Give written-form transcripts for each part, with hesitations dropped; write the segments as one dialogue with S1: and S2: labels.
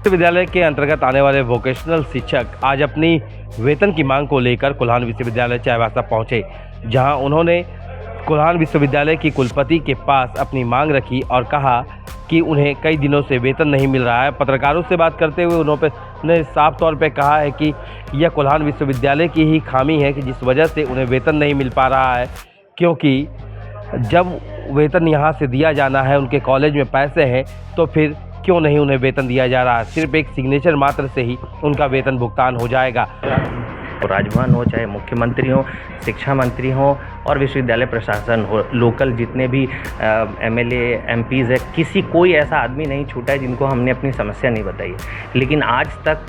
S1: विश्वविद्यालय के अंतर्गत आने वाले वोकेशनल शिक्षक आज अपनी वेतन की मांग को लेकर कोल्हान विश्वविद्यालय चाईबासा पहुंचे, जहां उन्होंने कोल्हान विश्वविद्यालय की कुलपति के पास अपनी मांग रखी और कहा कि उन्हें कई दिनों से वेतन नहीं मिल रहा है। पत्रकारों से बात करते हुए उन्होंने साफ तौर पे कहा है कि यह कोल्हान विश्वविद्यालय की ही खामी है कि जिस वजह से उन्हें वेतन नहीं मिल पा रहा है, क्योंकि जब वेतन यहाँ से दिया जाना है, उनके कॉलेज में पैसे हैं, तो फिर क्यों नहीं उन्हें वेतन दिया जा रहा है। सिर्फ एक सिग्नेचर मात्र से ही उनका वेतन भुगतान हो जाएगा।
S2: राजभवन हो, चाहे मुख्यमंत्री हो, शिक्षा मंत्री हो और विश्वविद्यालय प्रशासन हो, लोकल जितने भी एमएलए एमपीज़ है, कोई ऐसा आदमी नहीं छूटा है जिनको हमने अपनी समस्या नहीं बताई है। लेकिन आज तक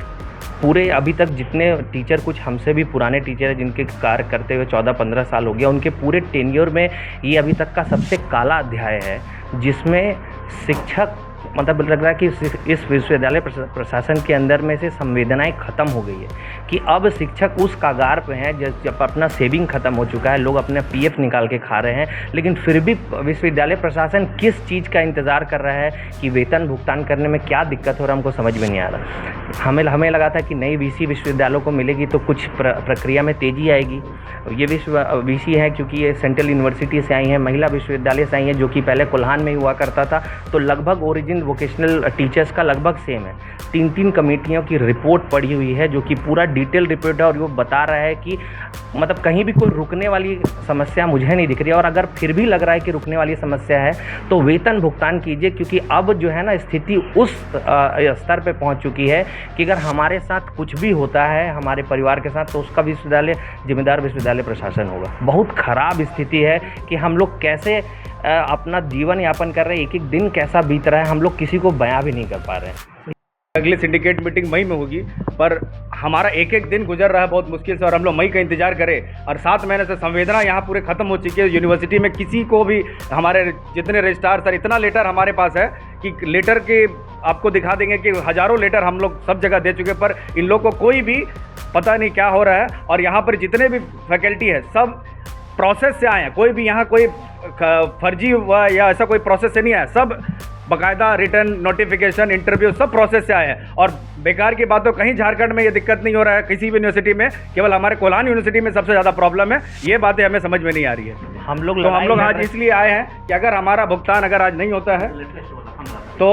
S2: अभी तक जितने टीचर, कुछ हमसे भी पुराने टीचर हैं जिनके कार्य करते हुए 14-15 साल हो गया, उनके पूरे टेन्योर में ये अभी तक का सबसे काला अध्याय है, जिसमें शिक्षक मतलब लग रहा है कि इस विश्वविद्यालय प्रशासन के अंदर में से संवेदनाएं ख़त्म हो गई है कि अब शिक्षक उस कगार पे हैं जब अपना सेविंग ख़त्म हो चुका है, लोग अपने पीएफ निकाल के खा रहे हैं, लेकिन फिर भी विश्वविद्यालय प्रशासन किस चीज़ का इंतज़ार कर रहा है कि वेतन भुगतान करने में क्या दिक्कत हो रहा है, हमको समझ में नहीं आ रहा। हमें लगा था कि नई वीसी विश्वविद्यालयों को मिलेगी तो कुछ प्रक्रिया में तेज़ी आएगी। ये वीसी है क्योंकि ये सेंट्रल यूनिवर्सिटी से आई हैं, महिला विश्वविद्यालय से आई हैं, जो कि पहले कोल्हान में ही हुआ करता था, तो लगभग ओरिजिन वोकेशनल टीचर्स का लगभग सेम है। 3 कमेटियों की रिपोर्ट पड़ी हुई है जो कि पूरा डिटेल रिपोर्ट है और वो बता रहा है कि मतलब कहीं भी कोई रुकने वाली समस्या मुझे नहीं दिख रही है। और अगर फिर भी लग रहा है कि रुकने वाली समस्या है तो वेतन भुगतान कीजिए, क्योंकि अब जो है ना स्थिति उस स्तर पे पहुंच चुकी है कि अगर हमारे साथ कुछ भी होता है हमारे परिवार के साथ तो उसका विश्वविद्यालय जिम्मेदार विश्वविद्यालय प्रशासन होगा। बहुत ख़राब स्थिति है कि हम लोग कैसे अपना जीवन यापन कर रहे हैं, एक एक दिन कैसा बीत रहा है हम लोग किसी को बयां भी नहीं कर पा रहे हैं।
S3: अगली सिंडिकेट मीटिंग मई में होगी, पर हमारा एक एक दिन गुजर रहा है बहुत मुश्किल से और हम लोग मई का इंतजार करें। और 7 महीने से संवेदना यहाँ पूरे ख़त्म हो चुकी है। यूनिवर्सिटी में किसी को भी, हमारे जितने रजिस्ट्रार सर, इतना लेटर हमारे पास है कि लेटर के आपको दिखा देंगे कि हज़ारों लेटर हम लोग सब जगह दे चुके, पर इन लोगों को कोई भी पता नहीं क्या हो रहा है। और यहाँ पर जितने भी फैकल्टी है सब प्रोसेस से आए हैं, कोई भी यहाँ कोई फर्जी हुआ या ऐसा कोई प्रोसेस से नहीं आया, सब बाकायदा रिटर्न नोटिफिकेशन इंटरव्यू सब प्रोसेस से आए हैं। और बेकार की बात तो कहीं झारखंड में ये दिक्कत नहीं हो रहा है किसी भी यूनिवर्सिटी में, केवल हमारे कोल्हान यूनिवर्सिटी में सबसे ज़्यादा प्रॉब्लम है। ये बातें हमें समझ में नहीं आ रही है। हम लोग आज इसलिए आए हैं कि अगर हमारा भुगतान अगर आज नहीं होता है तो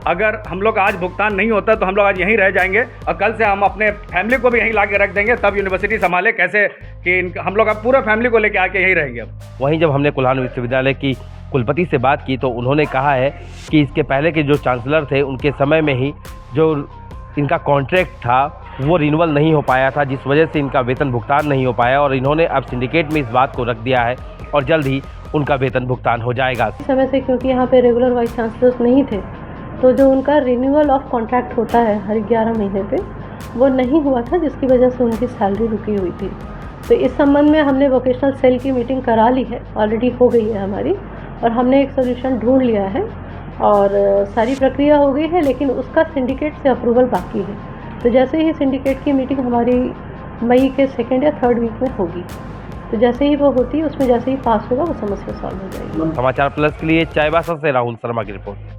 S3: अगर हम लोग आज भुगतान नहीं होता तो हम लोग आज यहीं रह जाएंगे और कल से हम अपने फैमिली को भी यहीं ला के रख देंगे, तब यूनिवर्सिटी संभाले कैसे कि हम लोग अब पूरा फैमिली को लेके आके यहीं रहेंगे। अब
S1: वहीं जब हमने कोल्हान विश्वविद्यालय की कुलपति से बात की तो उन्होंने कहा है कि इसके पहले के जो चांसलर थे उनके समय में ही जो इनका कॉन्ट्रैक्ट था वो रिन्यूअल नहीं हो पाया था, जिस वजह से इनका वेतन भुगतान नहीं हो पाया, और इन्होंने अब सिंडिकेट में इस बात को रख दिया है और जल्द ही उनका वेतन भुगतान हो जाएगा।
S4: समय से क्योंकि यहाँ पे रेगुलर वाइस चांसलर्स नहीं थे तो जो उनका रिन्यूअल ऑफ कॉन्ट्रैक्ट होता है हर 11 महीने पे, वो नहीं हुआ था, जिसकी वजह से उनकी सैलरी रुकी हुई थी। तो इस संबंध में हमने वोकेशनल सेल की मीटिंग करा ली है, ऑलरेडी हो गई है हमारी, और हमने एक सोल्यूशन ढूंढ लिया है और सारी प्रक्रिया हो गई है, लेकिन उसका सिंडिकेट से अप्रूवल बाकी है। तो जैसे ही सिंडिकेट की मीटिंग हमारी मई के 2nd या 3rd वीक में होगी, तो जैसे ही वो होती है उसमें जैसे ही पास होगा वो समस्या सॉल्व हो जाएगी।
S1: समाचार प्लस के लिए चाईबासा से राहुल शर्मा की रिपोर्ट।